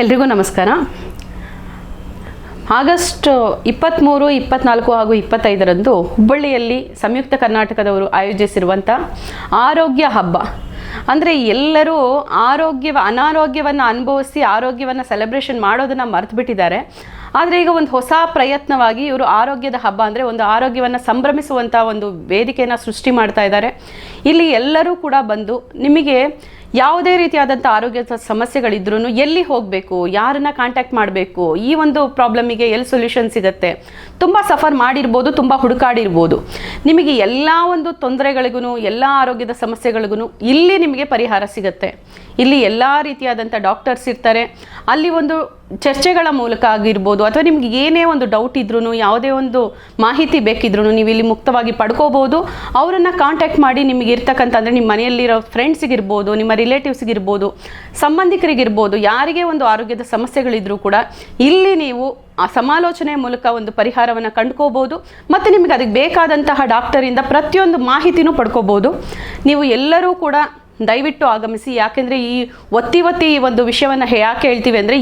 ಎಲ್ರಿಗೂ ನಮಸ್ಕಾರ. ಆಗಸ್ಟ್ 23, 24 ಹಾಗೂ 25ರಂದು ಹುಬ್ಬಳ್ಳಿಯಲ್ಲಿ ಸಂಯುಕ್ತ ಕರ್ನಾಟಕದವರು ಆಯೋಜಿಸಿರುವಂಥ ಆರೋಗ್ಯ ಹಬ್ಬ. ಅಂದರೆ ಎಲ್ಲರೂ ಅನಾರೋಗ್ಯವನ್ನು ಅನುಭವಿಸಿ ಆರೋಗ್ಯವನ್ನು ಸೆಲೆಬ್ರೇಷನ್ ಮಾಡೋದನ್ನು ಮರೆತು ಬಿಟ್ಟಿದ್ದಾರೆ. ಆದರೆ ಈಗ ಒಂದು ಹೊಸ ಪ್ರಯತ್ನವಾಗಿ ಇವರು ಆರೋಗ್ಯದ ಹಬ್ಬ ಅಂದರೆ ಒಂದು ಆರೋಗ್ಯವನ್ನು ಸಂಭ್ರಮಿಸುವಂಥ ಒಂದು ವೇದಿಕೆಯನ್ನು ಸೃಷ್ಟಿ ಮಾಡ್ತಾ ಇದ್ದಾರೆ. ಇಲ್ಲಿ ಎಲ್ಲರೂ ಕೂಡ ಬಂದು ನಿಮಗೆ ಯಾವುದೇ ರೀತಿಯಾದಂಥ ಆರೋಗ್ಯದ ಸಮಸ್ಯೆಗಳಿದ್ರೂ ಎಲ್ಲಿ ಹೋಗಬೇಕು, ಯಾರನ್ನ ಕಾಂಟ್ಯಾಕ್ಟ್ ಮಾಡಬೇಕು, ಈ ಒಂದು ಪ್ರಾಬ್ಲಮಿಗೆ ಎಲ್ಲಿ ಸೊಲ್ಯೂಷನ್ ಸಿಗುತ್ತೆ, ತುಂಬ ಸಫರ್ ಮಾಡಿರ್ಬೋದು, ತುಂಬ ಹುಡುಕಾಡಿರ್ಬೋದು. ನಿಮಗೆ ಎಲ್ಲ ಒಂದು ತೊಂದರೆಗಳಿಗೂ ಎಲ್ಲ ಆರೋಗ್ಯದ ಸಮಸ್ಯೆಗಳಿಗೂ ಇಲ್ಲಿ ನಿಮಗೆ ಪರಿಹಾರ ಸಿಗುತ್ತೆ. ಇಲ್ಲಿ ಎಲ್ಲ ರೀತಿಯಾದಂಥ ಡಾಕ್ಟರ್ಸ್ ಇರ್ತಾರೆ. ಅಲ್ಲಿ ಒಂದು ಚರ್ಚೆಗಳ ಮೂಲಕ ಆಗಿರ್ಬೋದು ಅಥವಾ ನಿಮ್ಗೆ ಏನೇ ಒಂದು ಡೌಟ್ ಇದ್ರೂ ಯಾವುದೇ ಒಂದು ಮಾಹಿತಿ ಬೇಕಿದ್ರೂ ನೀವು ಇಲ್ಲಿ ಮುಕ್ತವಾಗಿ ಪಡ್ಕೋಬೋದು. ಅವರನ್ನು ಕಾಂಟ್ಯಾಕ್ಟ್ ಮಾಡಿ ನಿಮಗೆ ಇರ್ತಕ್ಕಂಥ ಅಂದರೆ ನಿಮ್ಮ ಮನೆಯಲ್ಲಿರೋ ಫ್ರೆಂಡ್ಸಿಗಿರ್ಬೋದು, ನಿಮ್ಮ ರಿಲೇಟಿವ್ಸ್ಗಿರ್ಬೋದು, ಸಂಬಂಧಿಕರಿಗಿರ್ಬೋದು, ಯಾರಿಗೆ ಒಂದು ಆರೋಗ್ಯದ ಸಮಸ್ಯೆಗಳಿದ್ರೂ ಕೂಡ ಇಲ್ಲಿ ನೀವು ಆ ಸಮಾಲೋಚನೆ ಮೂಲಕ ಒಂದು ಪರಿಹಾರವನ್ನು ಕಂಡುಕೋಬೋದು. ಮತ್ತು ನಿಮಗೆ ಅದಕ್ಕೆ ಬೇಕಾದಂತಹ ಡಾಕ್ಟರಿಂದ ಪ್ರತಿಯೊಂದು ಮಾಹಿತಿನೂ ಪಡ್ಕೋಬೋದು. ನೀವು ಎಲ್ಲರೂ ಕೂಡ ದಯವಿಟ್ಟು ಆಗಮಿಸಿ. ಯಾಕೆಂದರೆ ಒತ್ತಿ ಈ ಒಂದು ವಿಷಯವನ್ನು ಯಾಕೆ ಹೇಳ್ತೀವಿ ಅಂದರೆ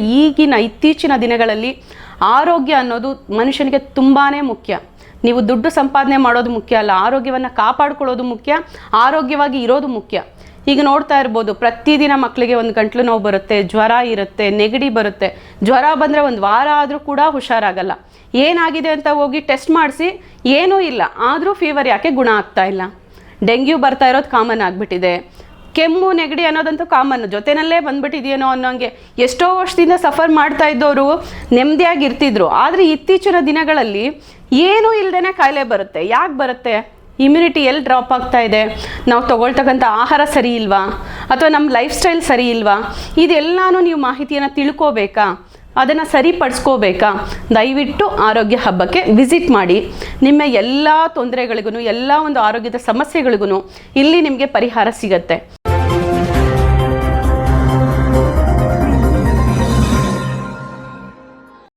ಇತ್ತೀಚಿನ ದಿನಗಳಲ್ಲಿ ಆರೋಗ್ಯ ಅನ್ನೋದು ಮನುಷ್ಯನಿಗೆ ತುಂಬಾ ಮುಖ್ಯ. ನೀವು ದುಡ್ಡು ಸಂಪಾದನೆ ಮಾಡೋದು ಮುಖ್ಯ ಅಲ್ಲ, ಆರೋಗ್ಯವನ್ನು ಕಾಪಾಡ್ಕೊಳ್ಳೋದು ಮುಖ್ಯ, ಆರೋಗ್ಯವಾಗಿ ಇರೋದು ಮುಖ್ಯ. ಈಗ ನೋಡ್ತಾ ಇರ್ಬೋದು, ಪ್ರತಿದಿನ ಮಕ್ಕಳಿಗೆ ಒಂದು ಗಂಟ್ಲು ನೋವು ಬರುತ್ತೆ, ಜ್ವರ ಇರುತ್ತೆ, ನೆಗಡಿ ಬರುತ್ತೆ. ಜ್ವರ ಬಂದರೆ ಒಂದು ವಾರ ಆದರೂ ಕೂಡ ಹುಷಾರಾಗಲ್ಲ. ಏನಾಗಿದೆ ಅಂತ ಹೋಗಿ ಟೆಸ್ಟ್ ಮಾಡಿಸಿ ಏನೂ ಇಲ್ಲ, ಆದರೂ ಫೀವರ್ ಯಾಕೆ ಗುಣ ಆಗ್ತಾ ಇಲ್ಲ. ಡೆಂಗ್ಯೂ ಬರ್ತಾ ಇರೋದು ಕಾಮನ್ ಆಗಿಬಿಟ್ಟಿದೆ. ಕೆಮ್ಮು ನೆಗಡಿ ಅನ್ನೋದಂತೂ ಕಾಮನ್, ಜೊತೆಯಲ್ಲೇ ಬಂದ್ಬಿಟ್ಟಿದೆಯೇನೋ ಅನ್ನೋಂಗೆ ಎಷ್ಟೋ ವರ್ಷದಿಂದ ಸಫರ್ ಮಾಡ್ತಾ ಇದ್ದವರು ನೆಮ್ಮದಿಯಾಗಿ ಇರ್ತಿದ್ರು. ಆದರೆ ಇತ್ತೀಚಿನ ದಿನಗಳಲ್ಲಿ ಏನೂ ಇಲ್ಲದೇ ಕಾಯಿಲೆ ಬರುತ್ತೆ. ಯಾಕೆ ಬರುತ್ತೆ? ಇಮ್ಯುನಿಟಿ ಎಲ್ಲಿ ಡ್ರಾಪ್ ಆಗ್ತಾ ಇದೆ? ನಾವು ತೊಗೊಳ್ತಕ್ಕಂಥ ಆಹಾರ ಸರಿ ಇಲ್ವಾ, ಅಥವಾ ನಮ್ಮ ಲೈಫ್ ಸ್ಟೈಲ್ ಸರಿ ಇಲ್ವಾ? ಇದೆಲ್ಲನೂ ನೀವು ಮಾಹಿತಿಯನ್ನು ತಿಳ್ಕೋಬೇಕಾ, ಅದನ್ನು ಸರಿಪಡಿಸ್ಕೋಬೇಕಾ? ದಯವಿಟ್ಟು ಆರೋಗ್ಯ ಹಬ್ಬಕ್ಕೆ ವಿಸಿಟ್ ಮಾಡಿ. ನಿಮ್ಮ ಎಲ್ಲ ತೊಂದರೆಗಳಿಗೂ ಎಲ್ಲ ಒಂದು ಆರೋಗ್ಯದ ಸಮಸ್ಯೆಗಳಿಗೂ ಇಲ್ಲಿ ನಿಮಗೆ ಪರಿಹಾರ ಸಿಗುತ್ತೆ.